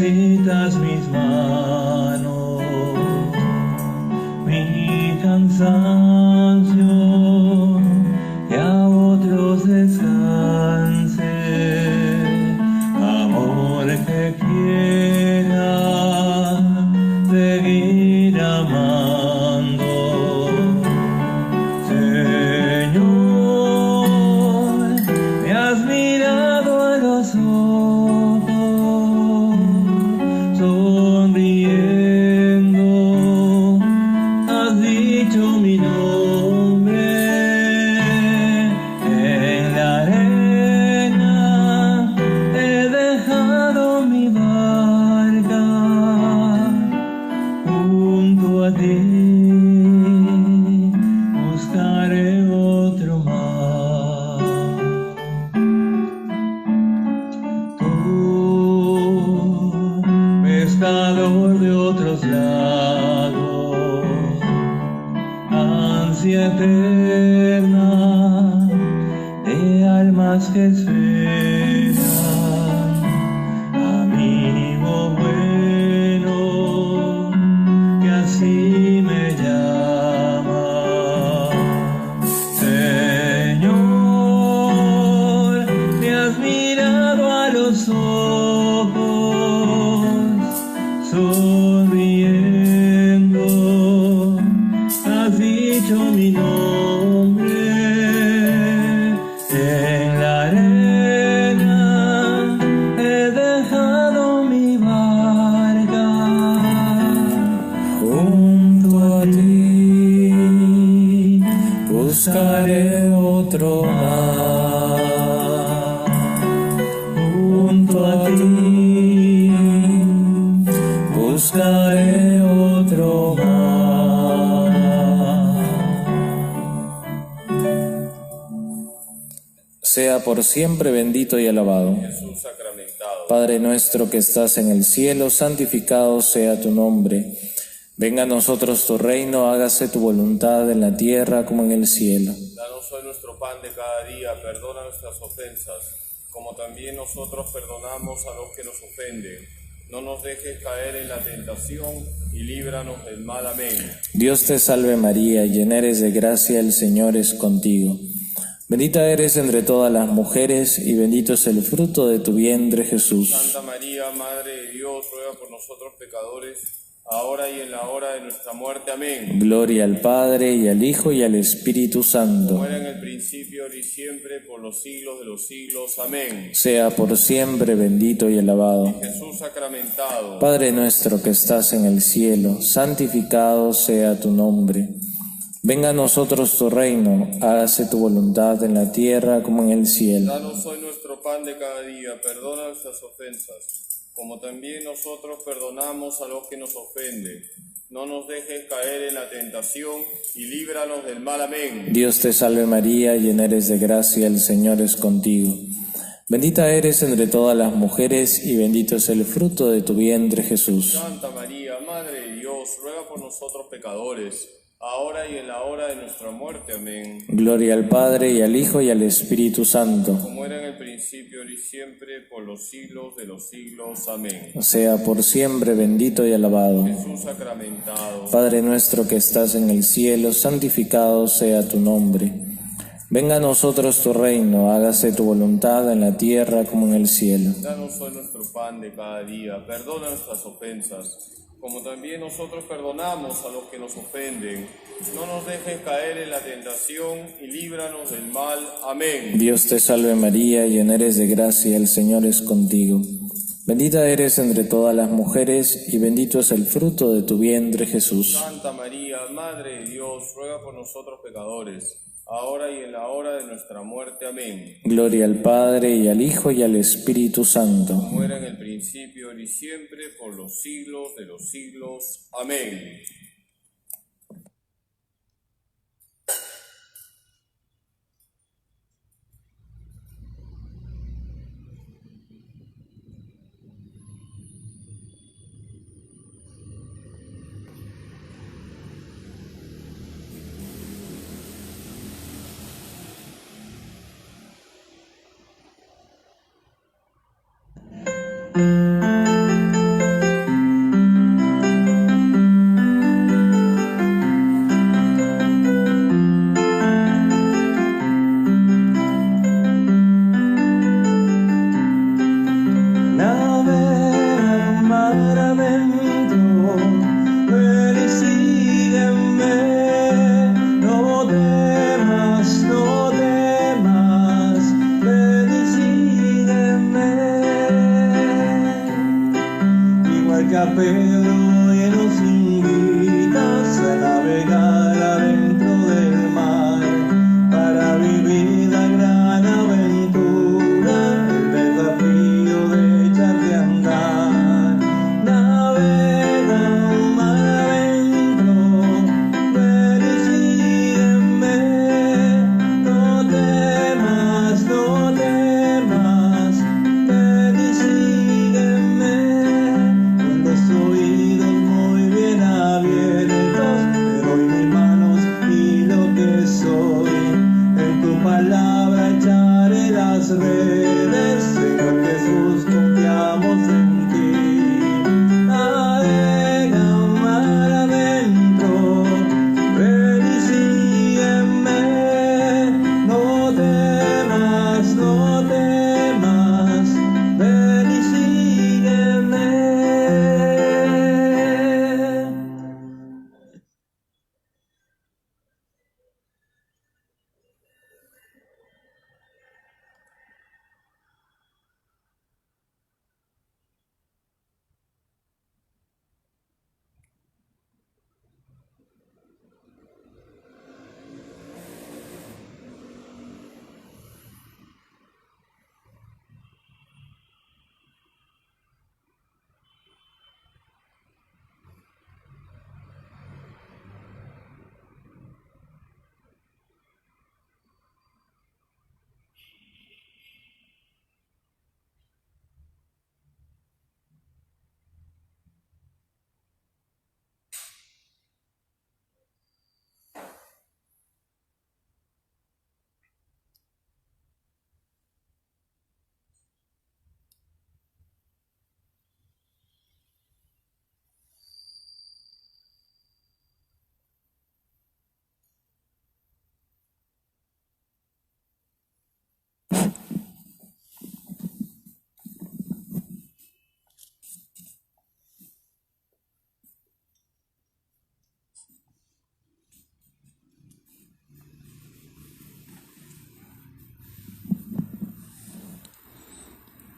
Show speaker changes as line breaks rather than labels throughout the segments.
ejercitas mis manos, mi cansancio, que a otros descanse, amor que quiera seguir amando. Señor, me has mirado a los ojos, sonriendo, has dicho mi nombre. En la arena he dejado mi barca, junto a ti buscaré otro mar. Tú, pescador de otros lagos, ansia eterna de almas que esperan, amigo bueno, que así me llama. Señor, me has mirado a los ojos, sonriendo, has dicho mi nombre. En la arena he dejado mi barca, junto a ti buscaré otro mar. Junto a ti buscaré otro mar.
Sea por siempre bendito y alabado.
Jesús sacramentado.
Padre nuestro que estás en el cielo, santificado sea tu nombre. Venga a nosotros tu reino, hágase tu voluntad en la tierra como en el cielo.
Danos hoy nuestro pan de cada día, perdona nuestras ofensas, como también nosotros perdonamos a los que nos ofenden. No nos dejes caer en la tentación y líbranos del mal. Amén.
Dios te salve María, llena eres de gracia, el Señor es contigo. Bendita eres entre todas las mujeres y bendito es el fruto de tu vientre, Jesús.
Santa María, Madre de Dios, ruega por nosotros pecadores, ahora y en la hora de nuestra muerte. Amén.
Gloria al Padre, y al Hijo, y al Espíritu Santo.
Como era en el principio, ahora y siempre, por los siglos de los siglos. Amén.
Sea por siempre bendito y alabado.
Jesús sacramentado.
Padre nuestro que estás en el cielo, santificado sea tu nombre. Venga a nosotros tu reino, hágase tu voluntad en la tierra como en el cielo.
Danos hoy nuestro pan de cada día, perdona nuestras ofensas, como también nosotros perdonamos a los que nos ofenden. No nos dejes caer en la tentación y líbranos del mal. Amén.
Dios te salve María, llena eres de gracia, el Señor es contigo. Bendita eres entre todas las mujeres y bendito es el fruto de tu vientre, Jesús.
Santa María, Madre de Dios, ruega por nosotros pecadores, ahora y en la hora de nuestra muerte. Amén.
Gloria al Padre, y al Hijo, y al Espíritu Santo.
Como era en el principio, ahora y siempre, por los siglos de los siglos. Amén.
Sea por siempre bendito y alabado.
Jesús sacramentado.
Padre nuestro que estás en el cielo, santificado sea tu nombre. Venga a nosotros tu reino, hágase tu voluntad en la tierra como en el cielo.
Danos hoy nuestro pan de cada día, perdona nuestras ofensas, como también nosotros perdonamos a los que nos ofenden. No nos dejes caer en la tentación y líbranos del mal. Amén.
Dios te salve María, llena eres de gracia, el Señor es contigo. Bendita eres entre todas las mujeres y bendito es el fruto de tu vientre, Jesús.
Santa María, Madre de Dios, ruega por nosotros pecadores, ahora y en la hora de nuestra muerte. Amén.
Gloria al Padre, y al Hijo, y al Espíritu Santo.
Como era en el principio, ahora y siempre, por los siglos de los siglos. Amén.
Pedro y nos invitas a navegar adentro del mar para vivir la gran aventura, el desafío de echarte a andar. Navega mar adentro, ven y sígueme, no temas, no temas, ven y sígueme, con los oídos muy bien abiertos, te doy mis manos y lo que soy, en tu palabra echaré las redes, Señor Jesús, confiamos en ti. Navega mar adentro, ven y sígueme, no temas, no temas, ven y sígueme.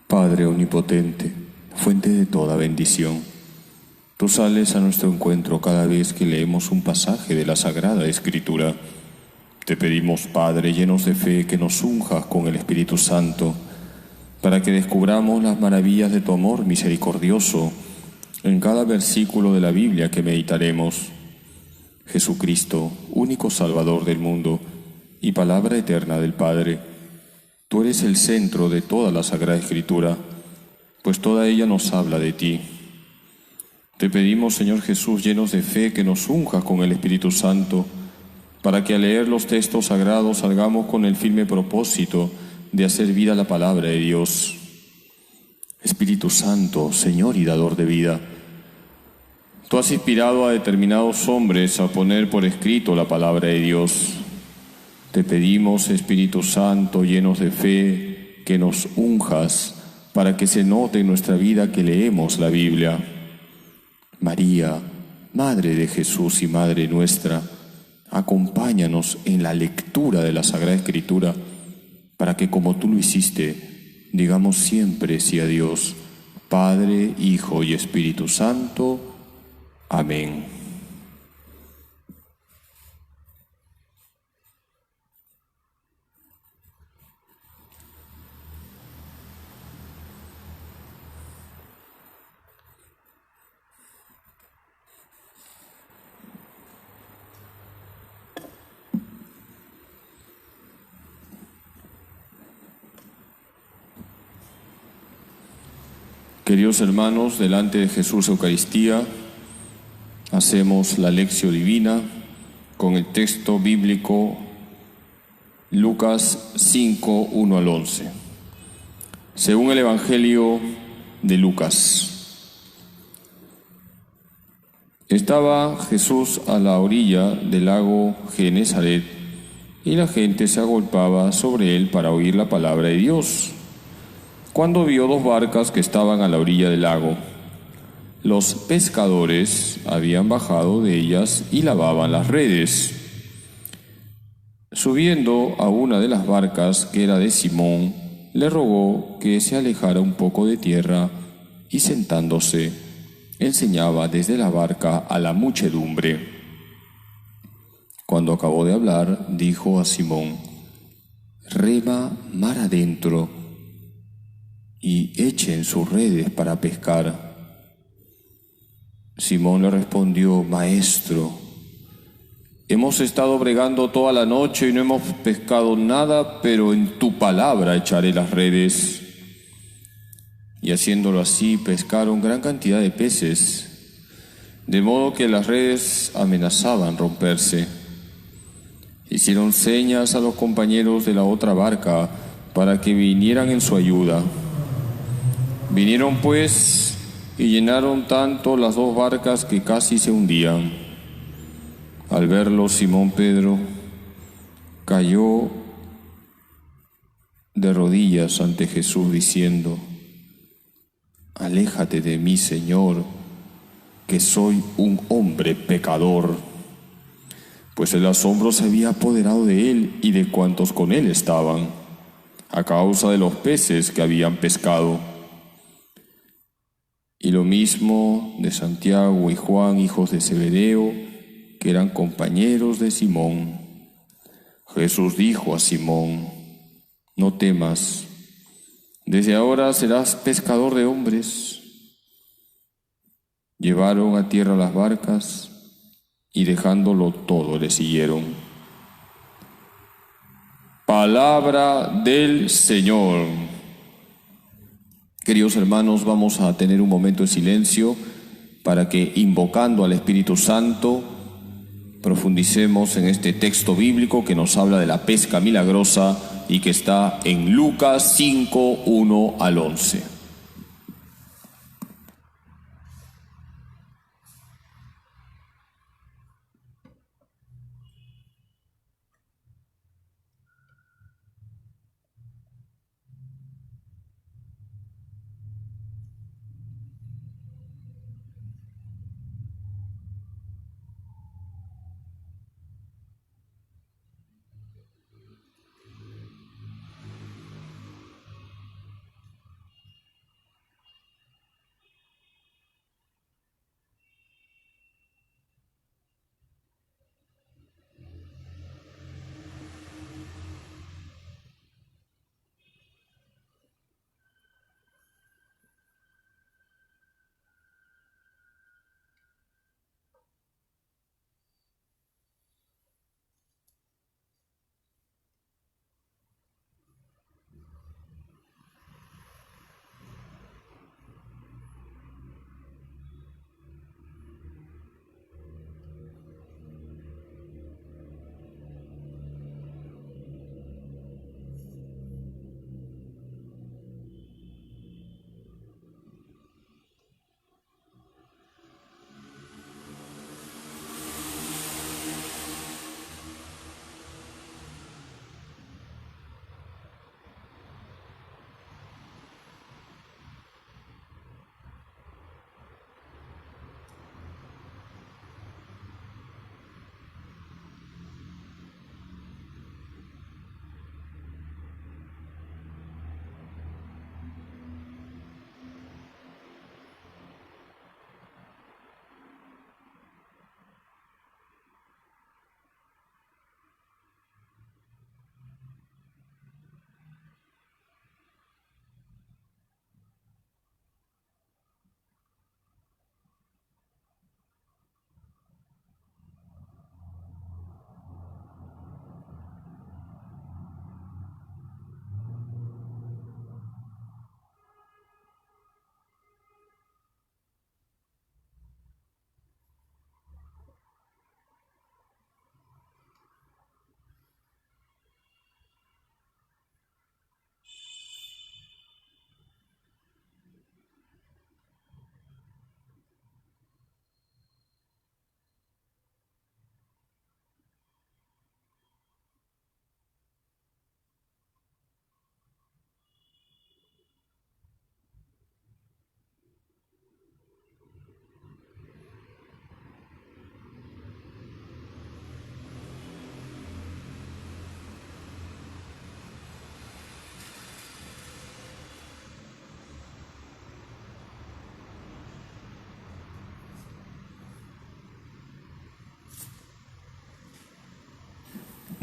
Padre omnipotente, fuente de toda bendición, tú sales a nuestro encuentro cada vez que leemos un pasaje de la Sagrada Escritura. Te pedimos, Padre, llenos de fe, que nos unjas con el Espíritu Santo, para que descubramos las maravillas de tu amor misericordioso en cada versículo de la Biblia que meditaremos. Jesucristo, único Salvador del mundo y palabra eterna del Padre, tú eres el centro de toda la Sagrada Escritura, pues toda ella nos habla de ti. Te pedimos, Señor Jesús, llenos de fe, que nos unjas con el Espíritu Santo, para que al leer los textos sagrados salgamos con el firme propósito de hacer vida la palabra de Dios. Espíritu Santo, Señor y dador de vida, tú has inspirado a determinados hombres a poner por escrito la palabra de Dios. Te pedimos, Espíritu Santo, llenos de fe, que nos unjas para que se note en nuestra vida que leemos la Biblia. María, Madre de Jesús y Madre nuestra, acompáñanos en la lectura de la Sagrada Escritura, para que, como tú lo hiciste, digamos siempre sí a Dios, Padre, Hijo y Espíritu Santo. Amén. Queridos hermanos, delante de Jesús Eucaristía, hacemos la lección divina con el texto bíblico Lucas 5, 1 al 11. Según el Evangelio de Lucas. Estaba Jesús a la orilla del lago Genesaret, y la gente se agolpaba sobre él para oír la palabra de Dios, cuando vio dos barcas que estaban a la orilla del lago. Los pescadores habían bajado de ellas y lavaban las redes. Subiendo a una de las barcas, que era de Simón, le rogó que se alejara un poco de tierra, y sentándose, enseñaba desde la barca a la muchedumbre. Cuando acabó de hablar, dijo a Simón: «Rema mar adentro y echen sus redes para pescar». Simón le respondió: «Maestro, hemos estado bregando toda la noche y no hemos pescado nada, pero en tu palabra echaré las redes». Y haciéndolo así, pescaron gran cantidad de peces, de modo que las redes amenazaban romperse. Hicieron señas a los compañeros de la otra barca para que vinieran en su ayuda. Vinieron pues y llenaron tanto las dos barcas que casi se hundían. Al verlo, Simón Pedro cayó de rodillas ante Jesús diciendo: «Aléjate de mí, Señor, que soy un hombre pecador». Pues el asombro se había apoderado de él y de cuantos con él estaban, a causa de los peces que habían pescado. Y lo mismo de Santiago y Juan, hijos de Zebedeo, que eran compañeros de Simón. Jesús dijo a Simón: «No temas, desde ahora serás pescador de hombres». Llevaron a tierra las barcas y dejándolo todo le siguieron. Palabra del Señor. Queridos hermanos, vamos a tener un momento de silencio para que, invocando al Espíritu Santo, profundicemos en este texto bíblico que nos habla de la pesca milagrosa y que está en Lucas 5, 1 al 11.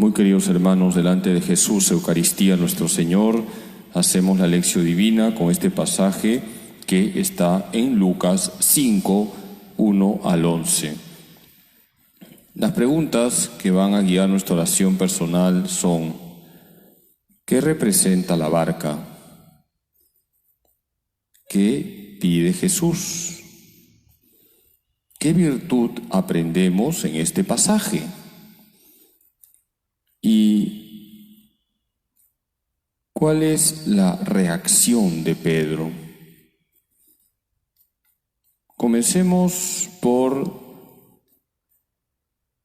Muy queridos hermanos, delante de Jesús, Eucaristía, nuestro Señor, hacemos la lección divina con este pasaje que está en Lucas 5, 1 al 11. Las preguntas que van a guiar nuestra oración personal son: ¿qué representa la barca? ¿Qué pide Jesús? ¿Qué virtud aprendemos en este pasaje? ¿Y cuál es la reacción de Pedro? Comencemos por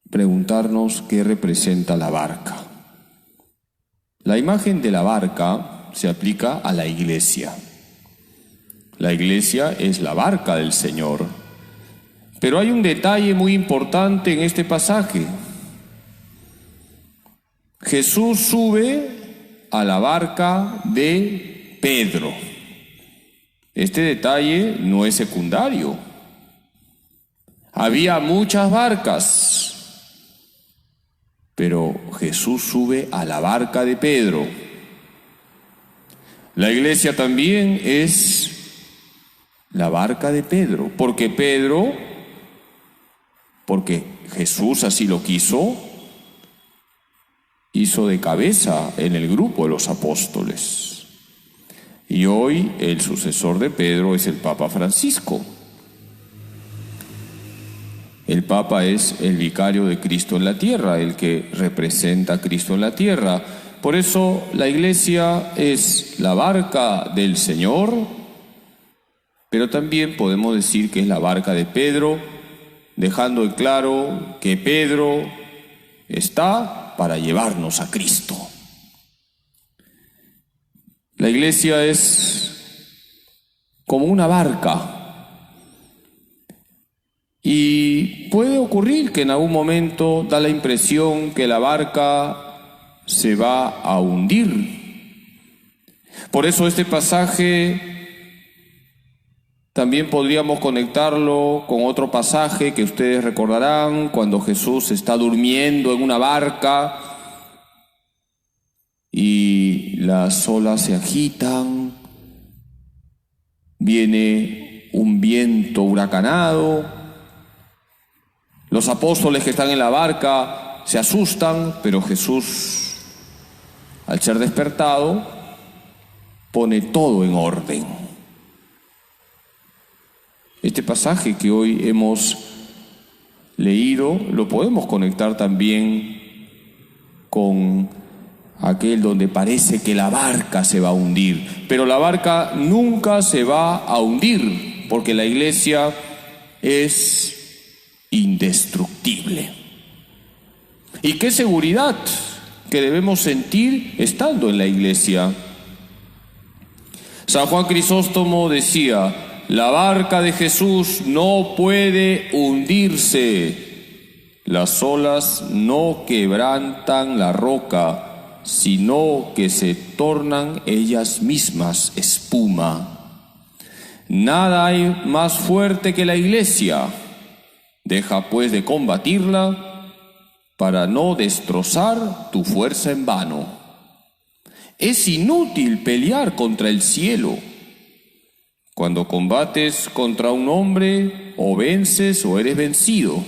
preguntarnos qué representa la barca. La imagen de la barca se aplica a la iglesia. La iglesia es la barca del Señor. Pero hay un detalle muy importante en este pasaje. Jesús sube a la barca de Pedro. Este detalle no es secundario. Había muchas barcas, pero Jesús sube a la barca de Pedro. La iglesia también es la barca de Pedro, porque Jesús así lo quiso, hizo de cabeza en el grupo de los apóstoles. Y hoy el sucesor de Pedro es el Papa Francisco. El Papa es el vicario de Cristo en la tierra, el que representa a Cristo en la tierra. Por eso la iglesia es la barca del Señor, pero también podemos decir que es la barca de Pedro, dejando en claro que Pedro está para llevarnos a Cristo. La iglesia es como una barca y puede ocurrir que en algún momento da la impresión que la barca se va a hundir. Por eso este pasaje también podríamos conectarlo con otro pasaje que ustedes recordarán, cuando Jesús está durmiendo en una barca y las olas se agitan, viene un viento huracanado, los apóstoles que están en la barca se asustan, pero Jesús, al ser despertado, pone todo en orden. Este pasaje que hoy hemos leído lo podemos conectar también con aquel donde parece que la barca se va a hundir, pero la barca nunca se va a hundir, porque la iglesia es indestructible. ¿Y qué seguridad que debemos sentir estando en la iglesia? San Juan Crisóstomo decía: la barca de Jesús no puede hundirse. Las olas no quebrantan la roca, sino que se tornan ellas mismas espuma. Nada hay más fuerte que la iglesia. Deja pues de combatirla para no destrozar tu fuerza en vano. Es inútil pelear contra el cielo. Cuando combates contra un hombre, o vences o eres vencido.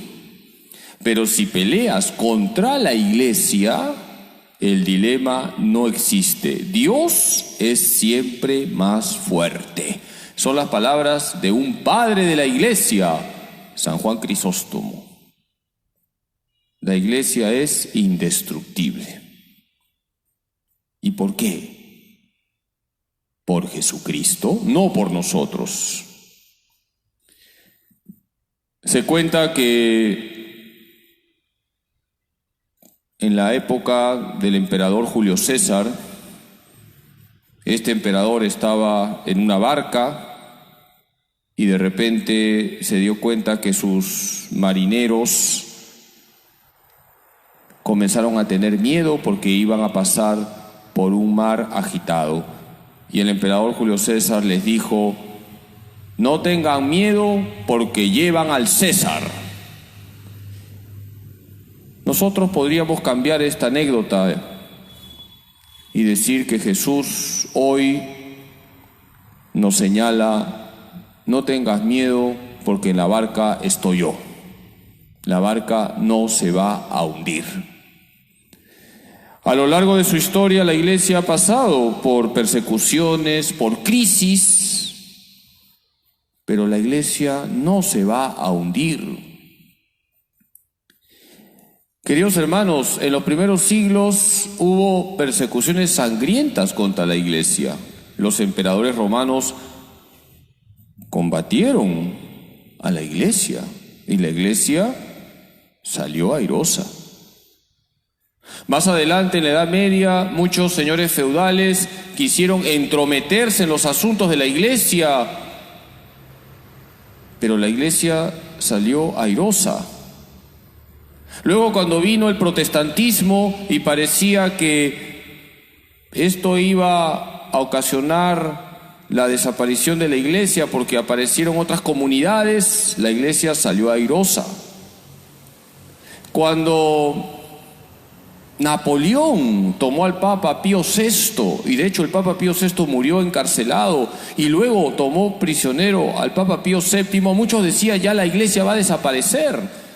Pero si peleas contra la iglesia, el dilema no existe. Dios es siempre más fuerte. Son las palabras de un padre de la iglesia, San Juan Crisóstomo. La iglesia es indestructible. ¿Y por qué? Por Jesucristo, no por nosotros. Se cuenta que en la época del emperador Julio César, este emperador estaba en una barca y de repente se dio cuenta que sus marineros comenzaron a tener miedo porque iban a pasar por un mar agitado. Y el emperador Julio César les dijo: no tengan miedo porque llevan al César. Nosotros podríamos cambiar esta anécdota y decir que Jesús hoy nos señala: no tengas miedo porque en la barca estoy yo. La barca no se va a hundir. A lo largo de su historia, la Iglesia ha pasado por persecuciones, por crisis, pero la Iglesia no se va a hundir. Queridos hermanos, en los primeros siglos hubo persecuciones sangrientas contra la Iglesia. Los emperadores romanos combatieron a la Iglesia y la Iglesia salió airosa. Más adelante, en la Edad Media, muchos señores feudales quisieron entrometerse en los asuntos de la Iglesia, pero la Iglesia salió airosa. Luego, cuando vino el protestantismo y parecía que esto iba a ocasionar la desaparición de la Iglesia porque aparecieron otras comunidades, la Iglesia salió airosa. Cuando Napoleón tomó al Papa Pío VI, y de hecho el Papa Pío VI murió encarcelado, y luego tomó prisionero al Papa Pío VII, muchos decían: ya la Iglesia va a desaparecer.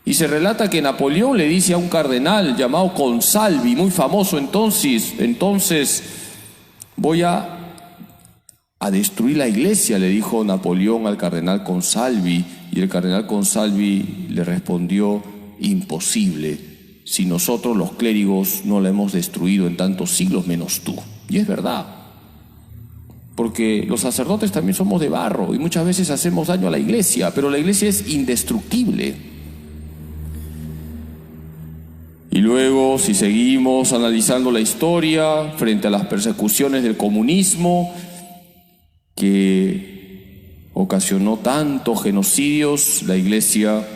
Y se relata que Napoleón le dice a un cardenal llamado Consalvi, muy famoso entonces voy a destruir la Iglesia, le dijo Napoleón al cardenal Consalvi, y el cardenal Consalvi le respondió: imposible, si nosotros los clérigos no la hemos destruido en tantos siglos menos tú. Y es verdad, porque los sacerdotes también somos de barro y muchas veces hacemos daño a la Iglesia, pero la Iglesia es indestructible. Y luego, si seguimos analizando la historia frente a las persecuciones del comunismo, que ocasionó tantos genocidios, la Iglesia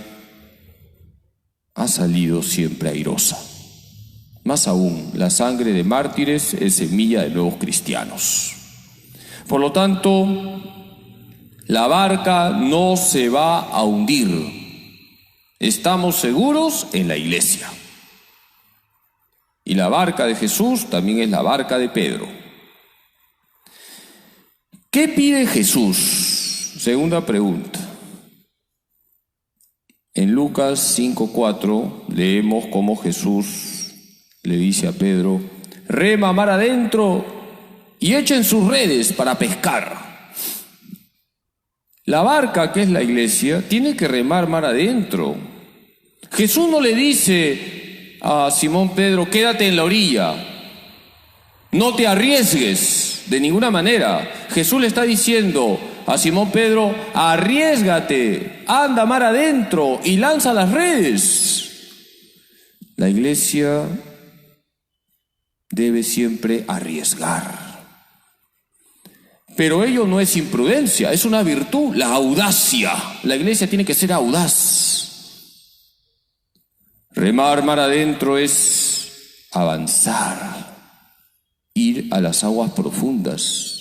ha salido siempre airosa. Más aún, la sangre de mártires es semilla de nuevos cristianos. Por lo tanto, la barca no se va a hundir. Estamos seguros en la Iglesia. Y la barca de Jesús también es la barca de Pedro. ¿Qué pide Jesús? Segunda pregunta. En Lucas 5:4 leemos cómo Jesús le dice a Pedro: rema mar adentro y echen sus redes para pescar. La barca, que es la Iglesia, tiene que remar mar adentro. Jesús no le dice a Simón Pedro: quédate en la orilla, no te arriesgues de ninguna manera. Jesús le está diciendo a Simón Pedro: arriésgate, anda mar adentro y lanza las redes. La Iglesia debe siempre arriesgar, pero ello no es imprudencia, es una virtud, la audacia. La Iglesia tiene que ser audaz. Remar mar adentro es avanzar, ir a las aguas profundas.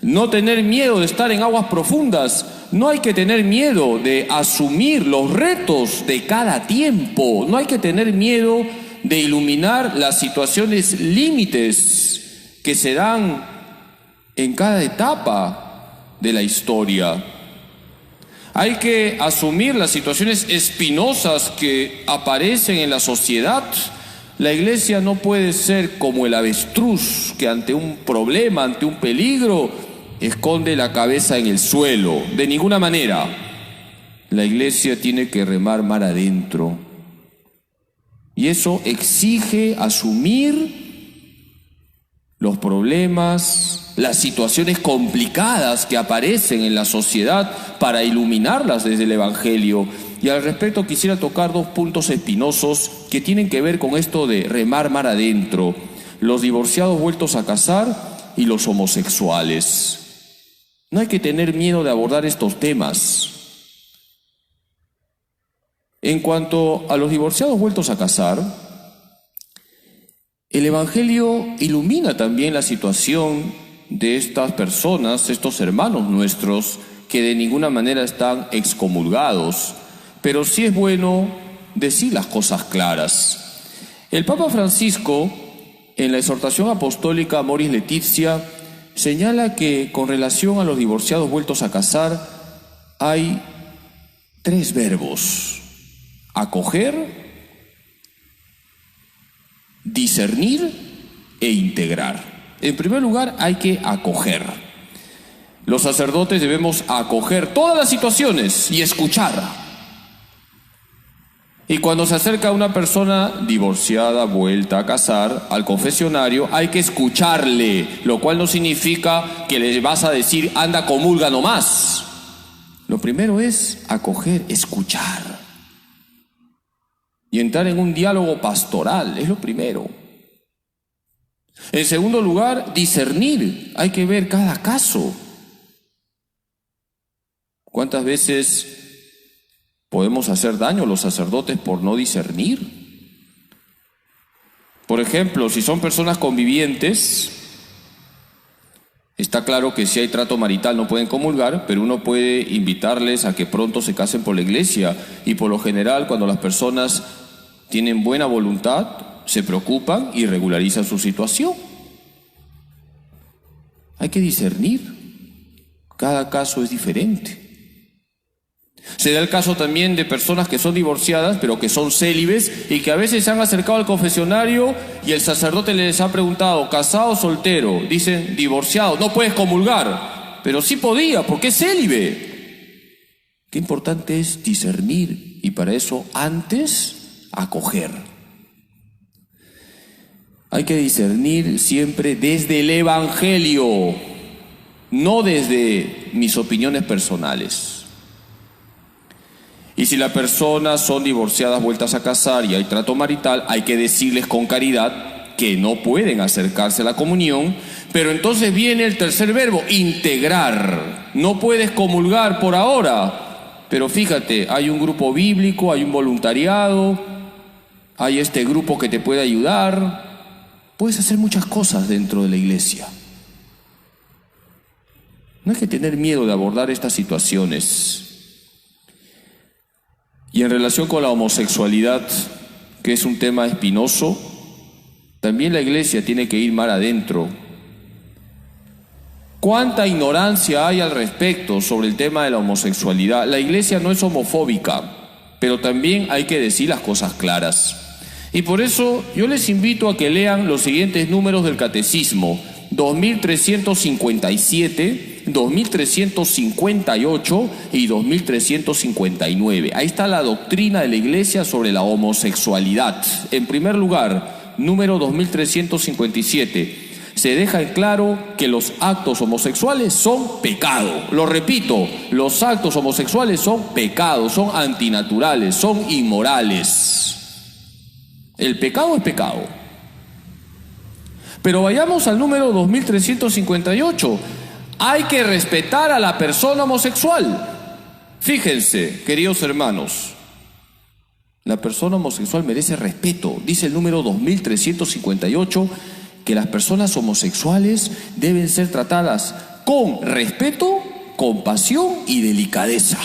No tener miedo de estar en aguas profundas. No hay que tener miedo de asumir los retos de cada tiempo. No hay que tener miedo de iluminar las situaciones límites que se dan en cada etapa de la historia. Hay que asumir las situaciones espinosas que aparecen en la sociedad. La Iglesia no puede ser como el avestruz que ante un problema, ante un peligro, esconde la cabeza en el suelo. De ninguna manera. La Iglesia tiene que remar mar adentro. Y eso exige asumir los problemas, las situaciones complicadas que aparecen en la sociedad para iluminarlas desde el Evangelio. Y al respecto quisiera tocar dos puntos espinosos que tienen que ver con esto de remar mar adentro: los divorciados vueltos a casar y los homosexuales. No hay que tener miedo de abordar estos temas. En cuanto a los divorciados vueltos a casar, el Evangelio ilumina también la situación de estas personas, estos hermanos nuestros, que de ninguna manera están excomulgados. Pero sí es bueno decir las cosas claras. El Papa Francisco, en la exhortación apostólica Amoris Laetitia, señala que con relación a los divorciados vueltos a casar hay 3 verbos: acoger, discernir e integrar. En primer lugar, hay que acoger. Los sacerdotes debemos acoger todas las situaciones y escuchar. Y cuando se acerca una persona divorciada, vuelta a casar, al confesionario, hay que escucharle, lo cual no significa que le vas a decir, anda, comulga nomás. Lo primero es acoger, escuchar. Y entrar en un diálogo pastoral, es lo primero. En segundo lugar, discernir. Hay que ver cada caso. ¿Cuántas veces podemos hacer daño a los sacerdotes por no discernir? Por ejemplo, si son personas convivientes, está claro que si hay trato marital no pueden comulgar, pero uno puede invitarles a que pronto se casen por la iglesia. Y por lo general, cuando las personas tienen buena voluntad, se preocupan y regularizan su situación. Hay que discernir. Cada caso es diferente. Se da el caso también de personas que son divorciadas, pero que son célibes y que a veces se han acercado al confesionario y el sacerdote les ha preguntado, ¿casado o soltero? Dicen, divorciado, no puedes comulgar. Pero sí podía, porque es célibe. Qué importante es discernir, y para eso antes acoger. Hay que discernir siempre desde el Evangelio, no desde mis opiniones personales. Y si las personas son divorciadas, vueltas a casar y hay trato marital, hay que decirles con caridad que no pueden acercarse a la comunión. Pero entonces viene el tercer verbo, integrar. No puedes comulgar por ahora, pero fíjate, hay un grupo bíblico, hay un voluntariado, hay este grupo que te puede ayudar. Puedes hacer muchas cosas dentro de la iglesia. No hay que tener miedo de abordar estas situaciones. Y en relación con la homosexualidad, que es un tema espinoso, también la iglesia tiene que ir más adentro. ¿Cuánta ignorancia hay al respecto sobre el tema de la homosexualidad? La iglesia no es homofóbica, pero también hay que decir las cosas claras. Y por eso yo les invito a que lean los siguientes números del Catecismo: 2357, 2358 y 2359. Ahí está la doctrina de la Iglesia sobre la homosexualidad. En primer lugar, número 2357. Se deja en claro que los actos homosexuales son pecado. Lo repito, los actos homosexuales son pecado, son antinaturales, son inmorales. El pecado es pecado. Pero vayamos al número 2358. Hay que respetar a la persona homosexual. Fíjense, queridos hermanos, la persona homosexual merece respeto. Dice el número 2358 que las personas homosexuales deben ser tratadas con respeto, compasión y delicadeza.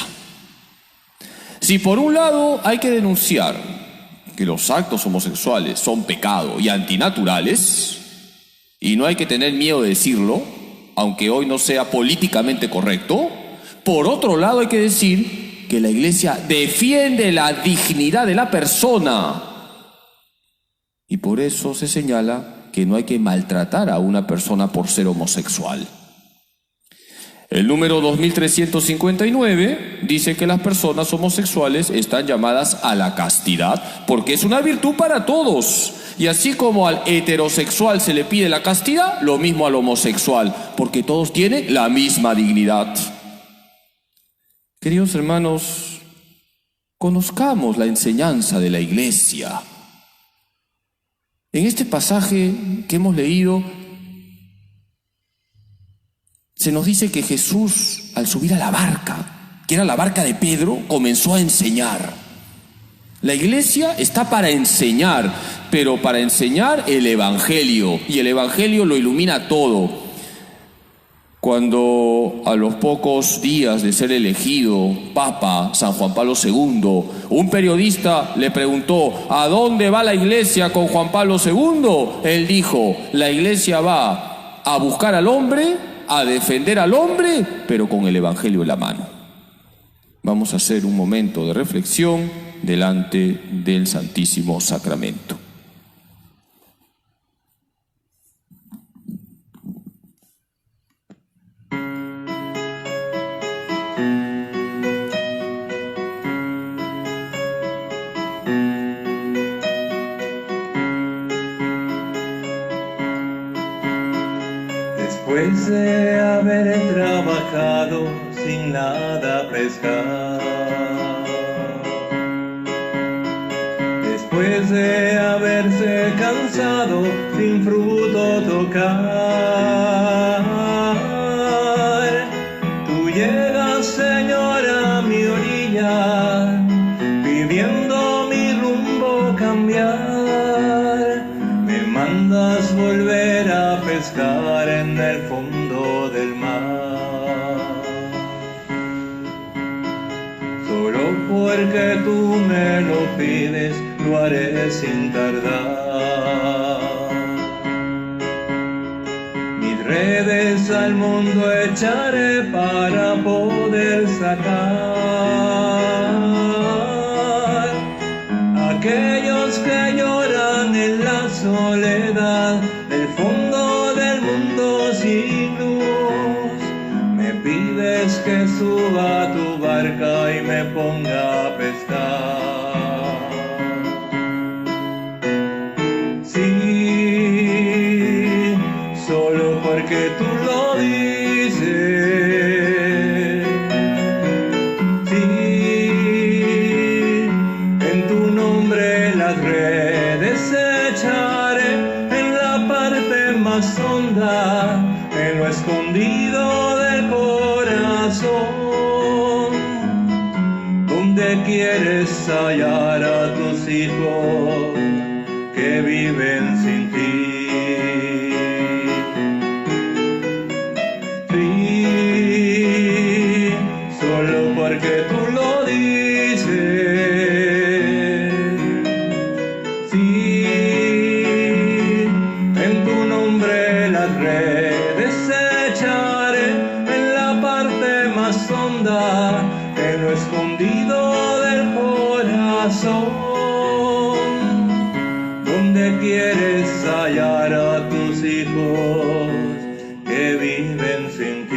Si por un lado hay que denunciar que los actos homosexuales son pecado y antinaturales, y no hay que tener miedo de decirlo, aunque hoy no sea políticamente correcto, por otro lado hay que decir que la Iglesia defiende la dignidad de la persona. Y por eso se señala que no hay que maltratar a una persona por ser homosexual. El número 2359 dice que las personas homosexuales están llamadas a la castidad porque es una virtud para todos. Y así como al heterosexual se le pide la castidad, lo mismo al homosexual, porque todos tienen la misma dignidad. Queridos hermanos, conozcamos la enseñanza de la Iglesia. En este pasaje que hemos leído, se nos dice que Jesús, al subir a la barca, que era la barca de Pedro, comenzó a enseñar. La iglesia está para enseñar, pero para enseñar el Evangelio, y el Evangelio lo ilumina todo. Cuando a los pocos días de ser elegido Papa San Juan Pablo II, un periodista le preguntó: ¿a dónde va la Iglesia con Juan Pablo II? Él dijo: la Iglesia va a buscar al hombre, a defender al hombre, pero con el Evangelio en la mano. Vamos a hacer un momento de reflexión delante del Santísimo Sacramento.
Después de haber trabajado sin nada pescar, después de haberse cansado sin fruto tocar, tú llegas, Señor, a mi orilla, pidiendo mi rumbo cambiar. Me mandas volver a pescar en el fondo del mar, solo porque tú me lo pides, lo haré sin tardar. Mis redes al mundo echaré para poder sacar aquellos que lloran en la soledad del fondo del mundo sin luz. Me pides que suba a tu barca y me ponga a pescar. Sí, solo porque tú lo dices. Sí, en tu nombre las redes echaré en la parte más honda, en lo escondido del corazón. ¿Dónde quieres hallar a tus hijos que viven sin ti? Sí, solo porque tú lo dices. Sí, en tu nombre las redes echaré en la parte más honda, en lo escondido del corazón. ¿Dónde quieres hallar a tus hijos que viven sin ti?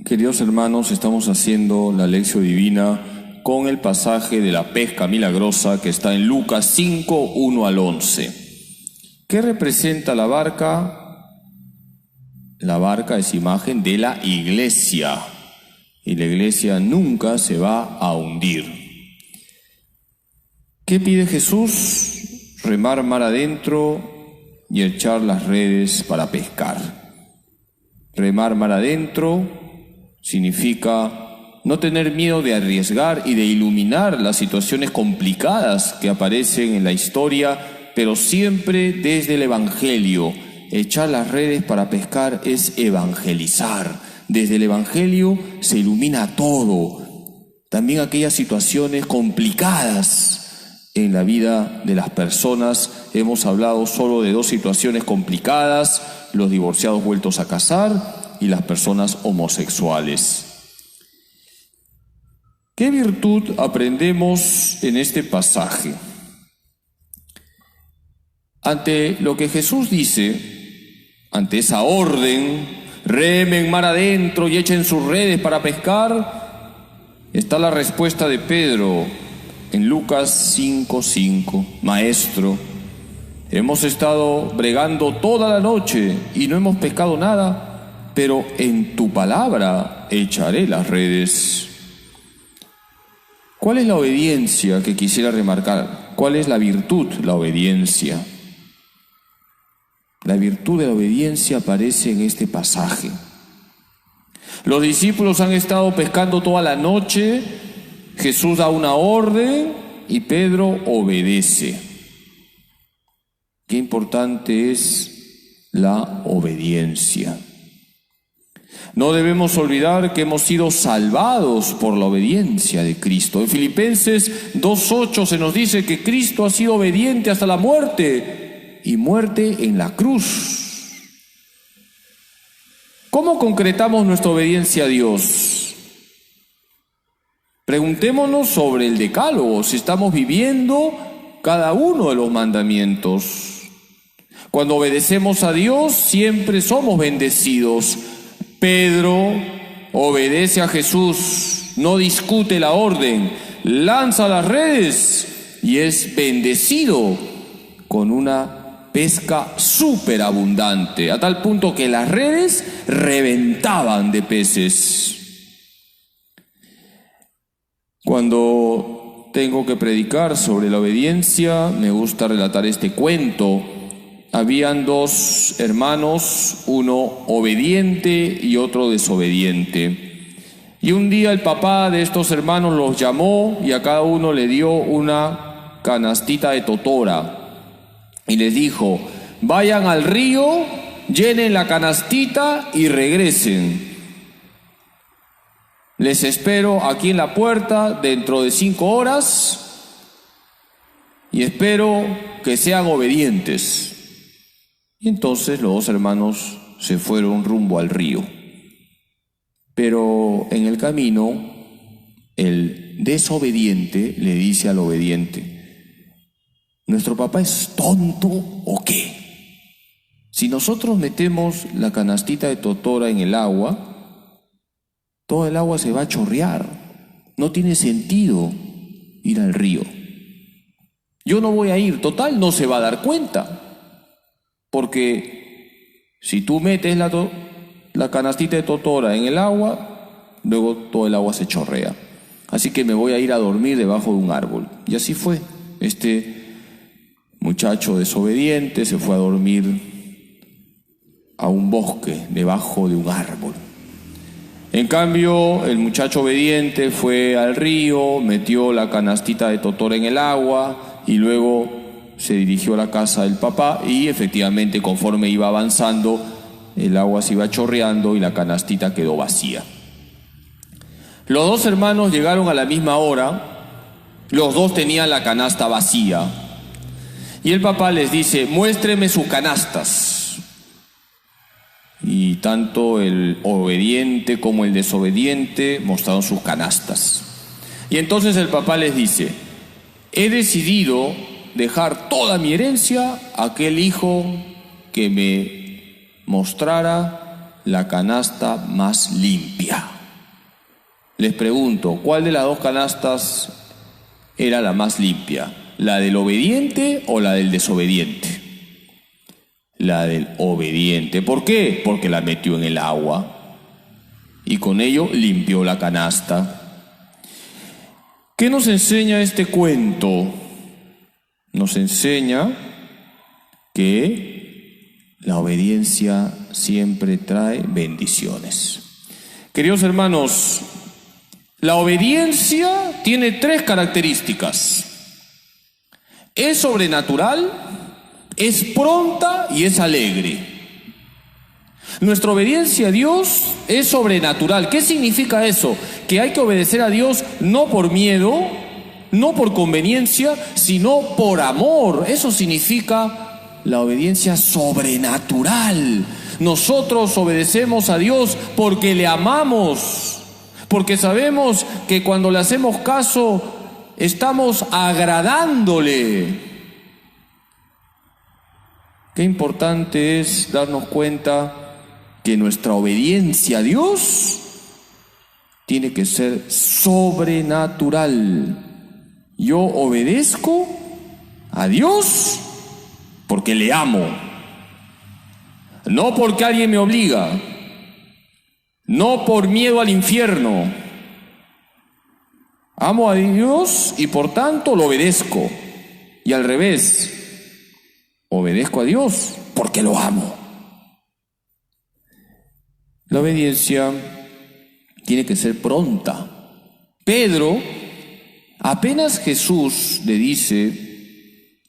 Queridos hermanos, estamos haciendo la lección divina con el pasaje de la pesca milagrosa que está en Lucas 5, 1 al 11. ¿Qué representa la barca? La barca es imagen de la iglesia, y la iglesia nunca se va a hundir. ¿Qué pide Jesús? Remar mar adentro y echar las redes para pescar. Remar mar adentro significa no tener miedo de arriesgar y de iluminar las situaciones complicadas que aparecen en la historia, pero siempre desde el Evangelio. Echar las redes para pescar es evangelizar. Desde el Evangelio se ilumina todo, también aquellas situaciones complicadas en la vida de las personas. Hemos hablado solo de dos situaciones complicadas: los divorciados vueltos a casar y las personas homosexuales. ¿Qué virtud aprendemos en este pasaje? Ante lo que Jesús dice, ante esa orden, remen mar adentro y echen sus redes para pescar, está la respuesta de Pedro en Lucas 5:5. Maestro, hemos estado bregando toda la noche y no hemos pescado nada, pero en tu palabra echaré las redes. ¿Cuál es la obediencia que quisiera remarcar? ¿Cuál es la virtud? La obediencia. La virtud de la obediencia aparece en este pasaje. Los discípulos han estado pescando toda la noche Jesús da una orden y Pedro obedece. Qué importante es la obediencia. No debemos olvidar que hemos sido salvados por la obediencia de Cristo. En Filipenses 2:8 se nos dice que Cristo ha sido obediente hasta la muerte, y muerte en la cruz. ¿Cómo concretamos nuestra obediencia a Dios? Preguntémonos sobre el decálogo, si estamos viviendo cada uno de los mandamientos. Cuando obedecemos a Dios, siempre somos bendecidos. Pedro obedece a Jesús, no discute la orden, lanza las redes y es bendecido con una pesca superabundante, a tal punto que las redes reventaban de peces. Cuando tengo que predicar sobre la obediencia, me gusta relatar este cuento. Habían dos hermanos, uno obediente y otro desobediente. Y un día el papá de estos hermanos los llamó y a cada uno le dio una canastita de totora. Y les dijo: vayan al río, llenen la canastita y regresen. Les espero aquí en la puerta dentro de 5 horas y espero que sean obedientes. Y entonces los dos hermanos se fueron rumbo al río. Pero en el camino, el desobediente le dice al obediente: ¿nuestro papá es tonto o qué? Si nosotros metemos la canastita de totora en el agua, todo el agua se va a chorrear. No tiene sentido ir al río. Yo no voy a ir, total, no se va a dar cuenta. Porque si tú metes la canastita de totora en el agua, luego todo el agua se chorrea. Así que me voy a ir a dormir debajo de un árbol. Y así fue. Este muchacho desobediente se fue a dormir a un bosque debajo de un árbol. En cambio, el muchacho obediente fue al río, metió la canastita de totora en el agua y luego se dirigió a la casa del papá y efectivamente conforme iba avanzando el agua se iba chorreando y la canastita quedó vacía. Los dos hermanos llegaron a la misma hora, los dos tenían la canasta vacía y el papá les dice: muéstreme sus canastas. Y tanto el obediente como el desobediente mostraron sus canastas. Y entonces el papá les dice: he decidido dejar toda mi herencia a aquel hijo que me mostrara la canasta más limpia. Les pregunto, ¿cuál de las dos canastas era la más limpia? ¿La del obediente o la del desobediente? La del obediente. ¿Por qué? Porque la metió en el agua y con ello limpió la canasta. ¿Qué nos enseña este cuento? Nos enseña que la obediencia siempre trae bendiciones. Queridos hermanos, la obediencia tiene 3 características. Es sobrenatural, es pronta y es alegre. Nuestra obediencia a Dios es sobrenatural. ¿Qué significa eso? Que hay que obedecer a Dios no por miedo, no por conveniencia, sino por amor. Eso significa la obediencia sobrenatural. Nosotros obedecemos a Dios porque le amamos, porque sabemos que cuando le hacemos caso estamos agradándole. Qué importante es darnos cuenta que nuestra obediencia a Dios tiene que ser sobrenatural. Yo obedezco a Dios porque le amo, no porque alguien me obliga, no por miedo al infierno. Amo a Dios y por tanto lo obedezco. Y al revés, obedezco a Dios porque lo amo. La obediencia tiene que ser pronta. Pedro Apenas Jesús le dice,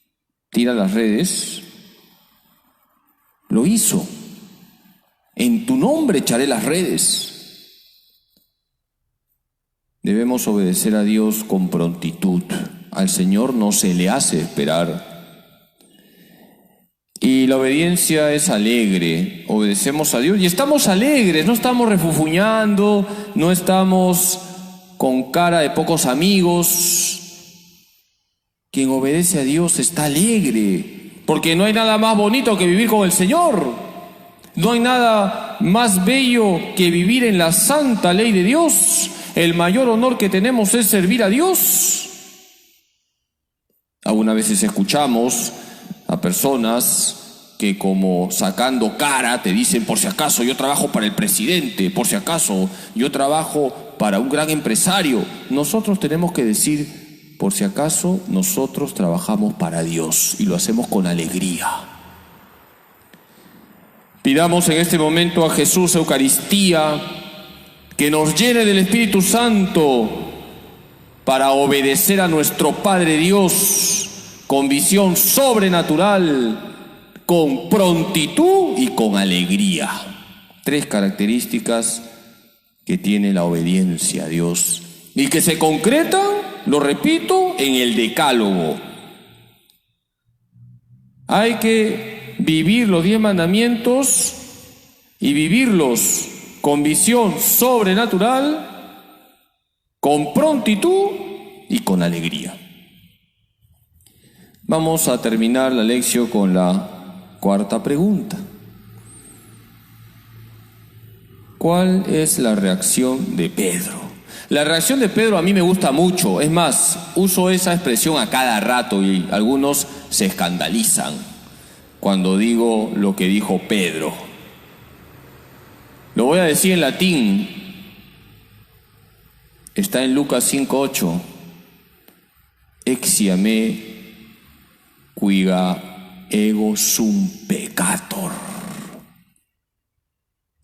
tira las redes, lo hizo. En tu nombre echaré las redes. Debemos obedecer a Dios con prontitud. Al Señor no se le hace esperar. Y la obediencia es alegre. Obedecemos a Dios y estamos alegres, no estamos refufuñando, no estamos con cara de pocos amigos. Quien obedece a Dios está alegre, porque no hay nada más bonito que vivir con el Señor. No hay nada más bello que vivir en la santa ley de Dios. El mayor honor que tenemos es servir a Dios. Algunas veces escuchamos a personas que, como sacando cara, te dicen: por si acaso yo trabajo para el presidente, por si acaso yo trabajo para un gran empresario. Nosotros tenemos que decir: por si acaso nosotros trabajamos para Dios, y lo hacemos con alegría. Pidamos en este momento a Jesús Eucaristía que nos llene del Espíritu Santo para obedecer a nuestro Padre Dios con visión sobrenatural, con prontitud y con alegría. 3 características que tiene la obediencia a Dios y que se concretan, lo repito, en el Decálogo. Hay que vivir los 10 mandamientos y vivirlos con visión sobrenatural, con prontitud y con alegría. Vamos a terminar la lección con la 4ª pregunta. ¿Cuál es la reacción de Pedro? La reacción de Pedro a mí me gusta mucho. Es más, uso esa expresión a cada rato y algunos se escandalizan cuando digo lo que dijo Pedro. Lo voy a decir en latín. Está en Lucas 5:8. Exia me quiga ego sum peccator.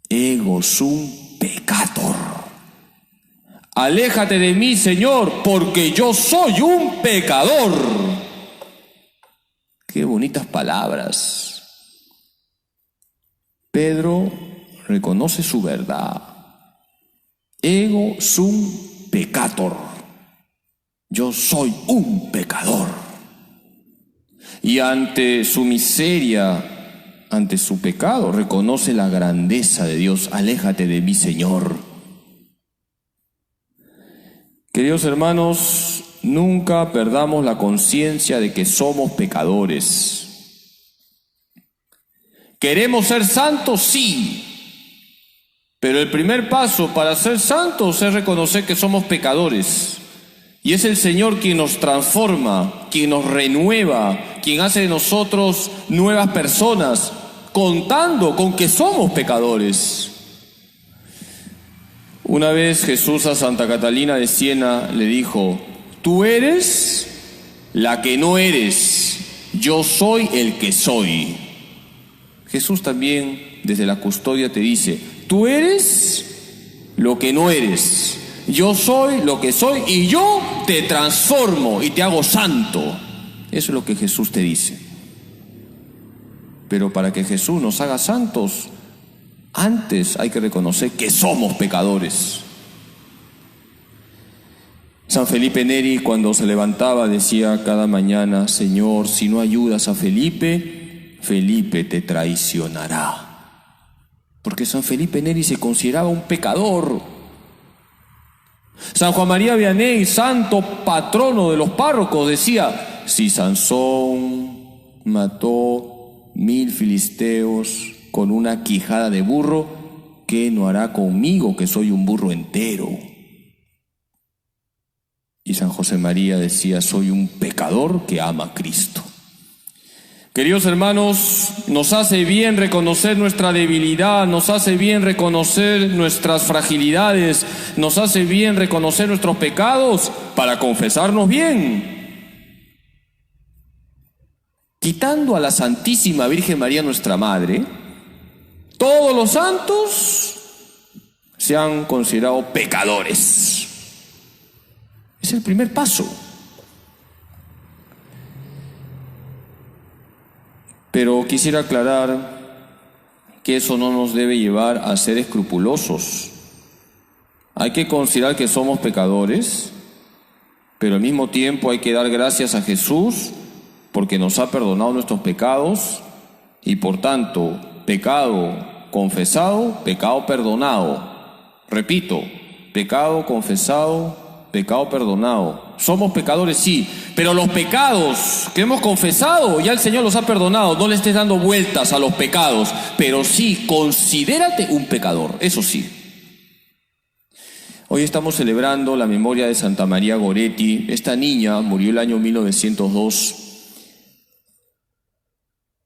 Ego sum peccator. Aléjate de mí, Señor, porque yo soy un pecador. Qué bonitas palabras. Pedro reconoce su verdad. Ego sum peccator. Yo soy un pecador. Y ante su miseria, ante su pecado, reconoce la grandeza de Dios. Aléjate de mí, Señor. Queridos hermanos, nunca perdamos la conciencia de que somos pecadores. ¿Queremos ser santos? Sí. Pero el primer paso para ser santos es reconocer que somos pecadores. Y es el Señor quien nos transforma, quien nos renueva, quien hace de nosotros nuevas personas, contando con que somos pecadores. Una vez Jesús a Santa Catalina de Siena le dijo: tú eres la que no eres, yo soy el que soy. Jesús también desde la custodia te dice: tú eres lo que no eres, yo soy lo que soy y yo te transformo y te hago santo. Eso es lo que Jesús te dice. Pero para que Jesús nos haga santos, antes hay que reconocer que somos pecadores. San Felipe Neri, cuando se levantaba, decía cada mañana: Señor, si no ayudas a Felipe, Felipe te traicionará. Porque San Felipe Neri se consideraba un pecador. San Juan María Vianney, santo patrono de los párrocos, decía: si Sansón mató 1000 filisteos con una quijada de burro, ¿qué no hará conmigo, que soy un burro entero? Y San José María decía: soy un pecador que ama a Cristo. Queridos hermanos, nos hace bien reconocer nuestra debilidad, nos hace bien reconocer nuestras fragilidades, nos hace bien reconocer nuestros pecados para confesarnos bien. Quitando a la Santísima Virgen María, nuestra Madre, todos los santos se han considerado pecadores. Es el primer paso. Pero quisiera aclarar que eso no nos debe llevar a ser escrupulosos. Hay que considerar que somos pecadores, pero al mismo tiempo hay que dar gracias a Jesús porque nos ha perdonado nuestros pecados y por tanto, pecado confesado, pecado perdonado. Repito, pecado confesado, pecado perdonado. Somos pecadores, sí, pero los pecados que hemos confesado ya el Señor los ha perdonado. No le estés dando vueltas a los pecados, pero sí, considérate un pecador, eso sí. Hoy estamos celebrando la memoria de Santa María Goretti. Esta niña murió el año 1902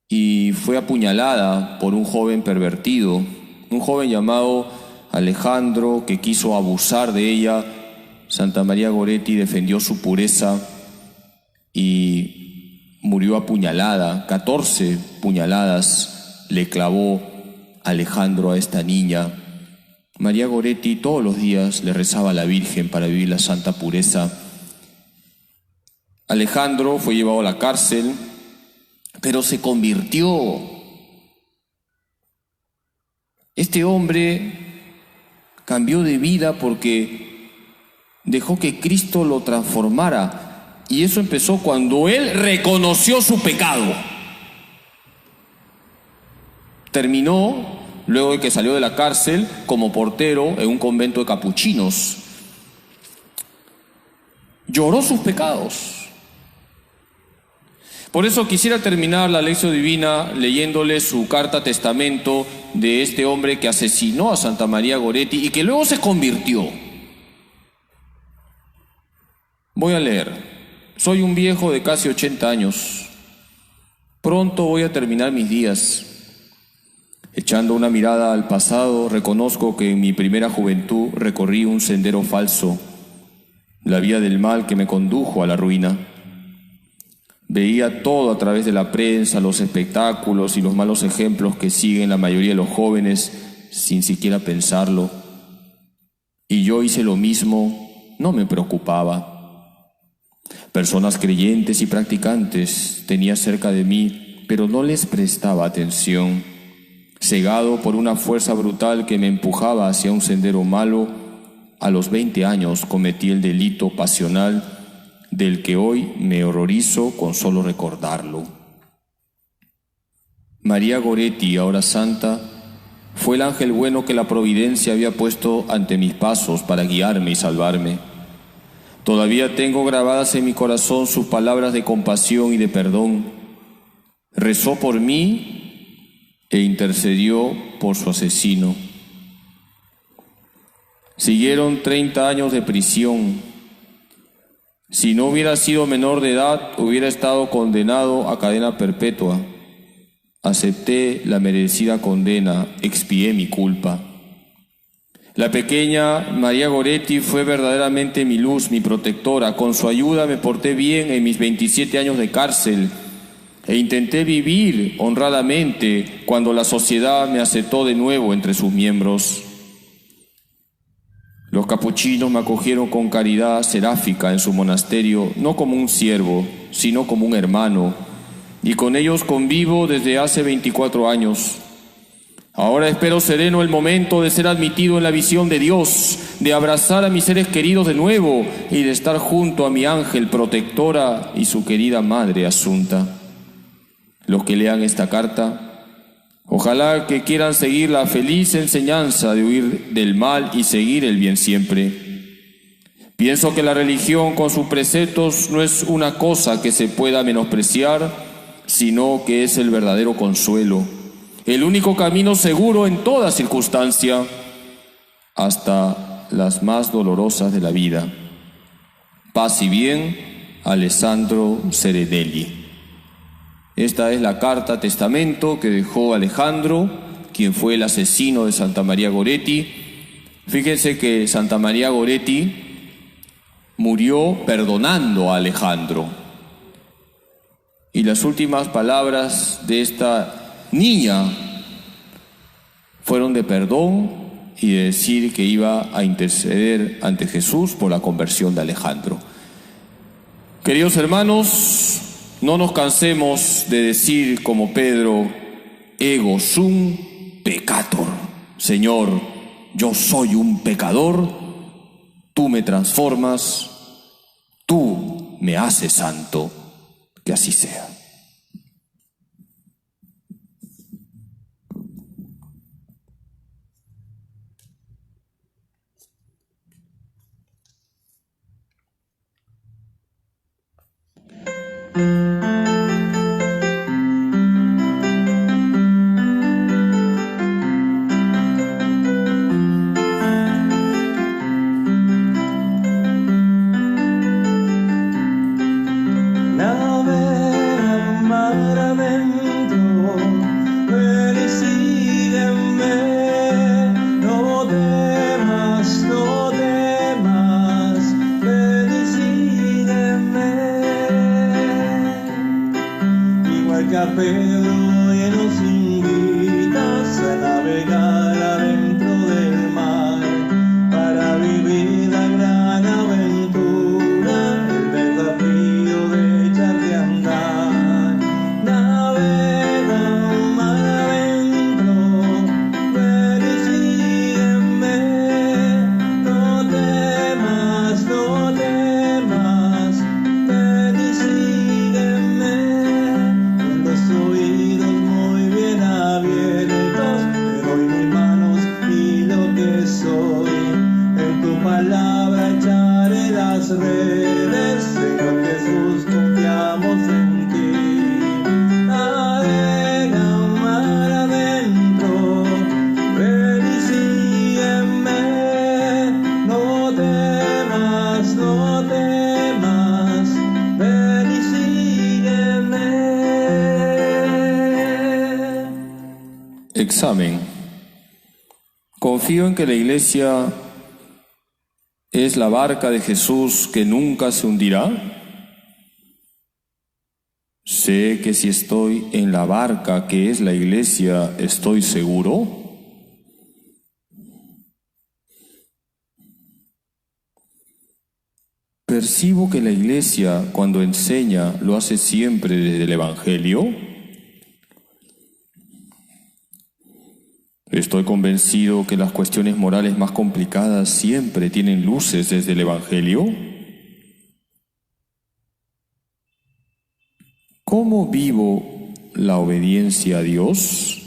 y fue apuñalada por un joven pervertido, un joven llamado Alejandro que quiso abusar de ella. Santa María Goretti defendió su pureza y murió apuñalada. 14 puñaladas le clavó Alejandro a esta niña. María Goretti todos los días le rezaba a la Virgen para vivir la santa pureza. Alejandro fue llevado a la cárcel, pero se convirtió. Este hombre cambió de vida porque dejó que Cristo lo transformara, y eso empezó cuando él reconoció su pecado. Terminó, luego de que salió de la cárcel, como portero en un convento de capuchinos. Lloró sus pecados. Por eso quisiera terminar la lección divina leyéndole su carta testamento de este hombre que asesinó a Santa María Goretti y que luego se convirtió. Voy a leer. Soy un viejo de casi 80 años. Pronto voy a terminar mis días. Echando una mirada al pasado, reconozco que en mi primera juventud recorrí un sendero falso, la vía del mal que me condujo a la ruina. Veía todo a través de la prensa, los espectáculos y los malos ejemplos que siguen la mayoría de los jóvenes sin siquiera pensarlo. Y yo hice lo mismo, no me preocupaba. Personas creyentes y practicantes tenía cerca de mí, pero no les prestaba atención. Cegado por una fuerza brutal que me empujaba hacia un sendero malo, a los 20 años cometí el delito pasional del que hoy me horrorizo con solo recordarlo. María Goretti, ahora santa, fue el ángel bueno que la providencia había puesto ante mis pasos para guiarme y salvarme. Todavía tengo grabadas en mi corazón sus palabras de compasión y de perdón. Rezó por mí e intercedió por su asesino. Siguieron 30 años de prisión. Si no hubiera sido menor de edad, hubiera estado condenado a cadena perpetua. Acepté la merecida condena, expié mi culpa. La pequeña María Goretti fue verdaderamente mi luz, mi protectora. Con su ayuda me porté bien en mis 27 años de cárcel e intenté vivir honradamente cuando la sociedad me aceptó de nuevo entre sus miembros. Los capuchinos me acogieron con caridad seráfica en su monasterio, no como un siervo, sino como un hermano, y con ellos convivo desde hace 24 años. Ahora espero sereno el momento de ser admitido en la visión de Dios, de abrazar a mis seres queridos de nuevo y de estar junto a mi ángel protectora y su querida madre Asunta. Los que lean esta carta, ojalá que quieran seguir la feliz enseñanza de huir del mal y seguir el bien siempre. Pienso que la religión con sus preceptos no es una cosa que se pueda menospreciar, sino que es el verdadero consuelo, el único camino seguro en toda circunstancia, hasta las más dolorosas de la vida. Paz y bien, Alessandro Seredelli. Esta es la carta testamento que dejó Alejandro, quien fue el asesino de Santa María Goretti. Fíjense que Santa María Goretti murió perdonando a Alejandro. Y las últimas palabras de esta niña fueron de perdón y de decir que iba a interceder ante Jesús por la conversión de Alejandro. Queridos hermanos, no nos cansemos de decir como Pedro, ego sum peccator. Señor, yo soy un pecador, tú me transformas, tú me haces santo, que así sea.
Pedro y nos invitas a navegar adentro del mar para vivir la gran aventura, el desafío de echarte a andar. Navega mar adentro, ven y sígueme, no temas, no temas, ven y sígueme. Oídos muy bien abiertos, te doy mis manos y lo que soy. En tu palabra echaré las redes, Señor Jesús, confiamos en ti. Navega mar adentro, ven y sígueme, no temas, no temas, ven y sígueme.
Examen. Confío en que la Iglesia es la barca de Jesús que nunca se hundirá. Sé que si estoy en la barca que es la Iglesia, estoy seguro. Percibo que la Iglesia, cuando enseña, lo hace siempre desde el Evangelio. Estoy convencido que las cuestiones morales más complicadas siempre tienen luces desde el Evangelio. ¿Cómo vivo la obediencia a Dios?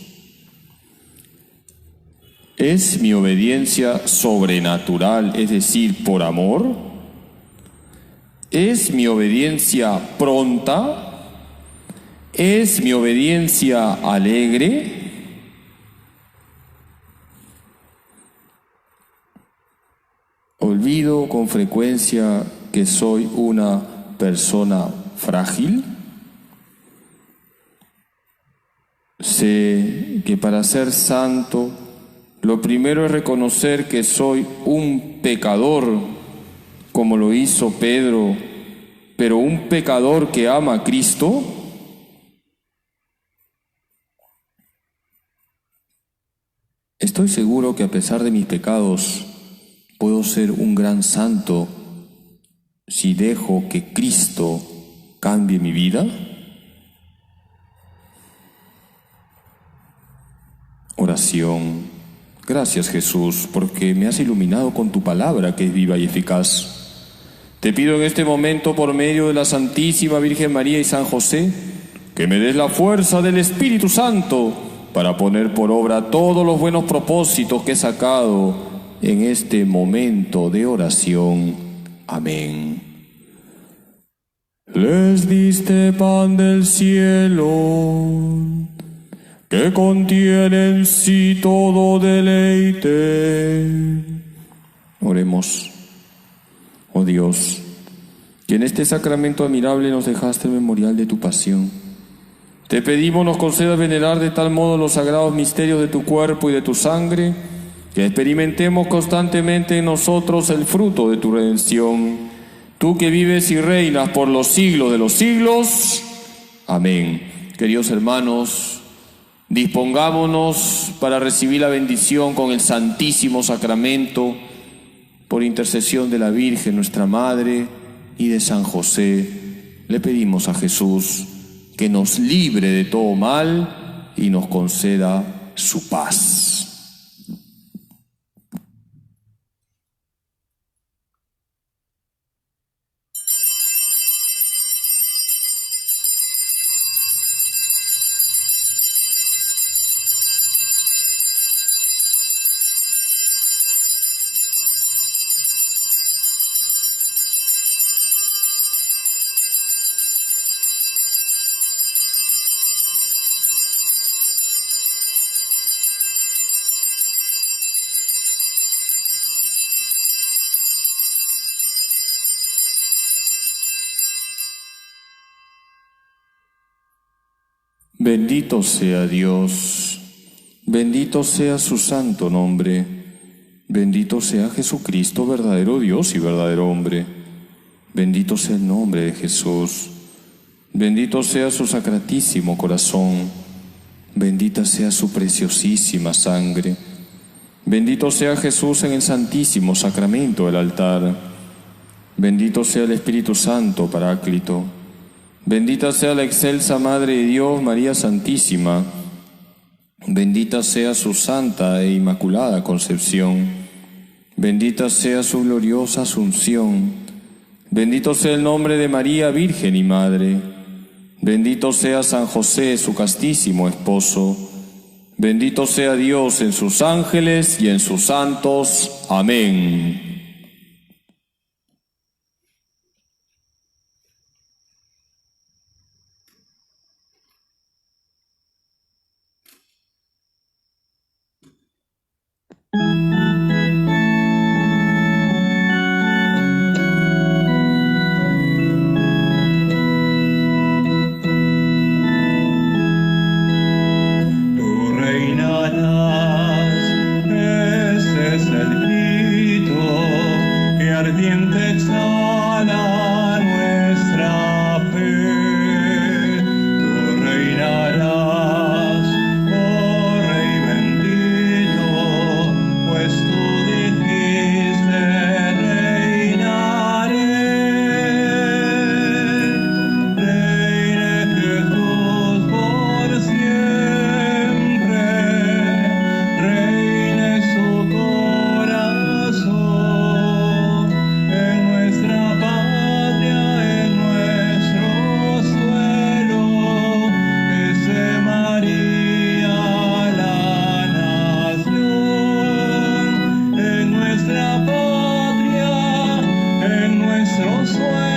¿Es mi obediencia sobrenatural, es decir, por amor? ¿Es mi obediencia pronta? ¿Es mi obediencia alegre? ¿Olvido con frecuencia que soy una persona frágil? Sé que para ser santo, lo primero es reconocer que soy un pecador, como lo hizo Pedro, pero un pecador que ama a Cristo. Estoy seguro que a pesar de mis pecados, puedo ser un gran santo si dejo que Cristo cambie mi vida. Oración. Gracias, Jesús, porque me has iluminado con tu palabra que es viva y eficaz. Te pido en este momento, por medio de la Santísima Virgen María y San José, que me des la fuerza del Espíritu Santo para poner por obra todos los buenos propósitos que he sacado en este momento de oración. Amén. Les diste pan del cielo, que contiene en sí todo deleite. Oremos. Oh Dios, que en este sacramento admirable nos dejaste el memorial de tu pasión. Te pedimos nos concedas venerar de tal modo los sagrados misterios de tu cuerpo y de tu sangre, que experimentemos constantemente en nosotros el fruto de tu redención. Tú que vives y reinas por los siglos de los siglos. Amén. Queridos hermanos, dispongámonos para recibir la bendición con el Santísimo Sacramento, por intercesión de la Virgen, nuestra Madre, y de San José, le pedimos a Jesús que nos libre de todo mal y nos conceda su paz. Bendito sea Dios, bendito sea su santo nombre, bendito sea Jesucristo, verdadero Dios y verdadero hombre, bendito sea el nombre de Jesús, bendito sea su sacratísimo corazón, bendita sea su preciosísima sangre, bendito sea Jesús en el santísimo sacramento del altar, bendito sea el Espíritu Santo Paráclito, bendita sea la excelsa Madre de Dios, María Santísima, bendita sea su santa e inmaculada concepción, bendita sea su gloriosa asunción, bendito sea el nombre de María, Virgen y Madre, bendito sea San José, su castísimo esposo, bendito sea Dios en sus ángeles y en sus santos. Amén.
Nuestra patria, en nuestro sueño.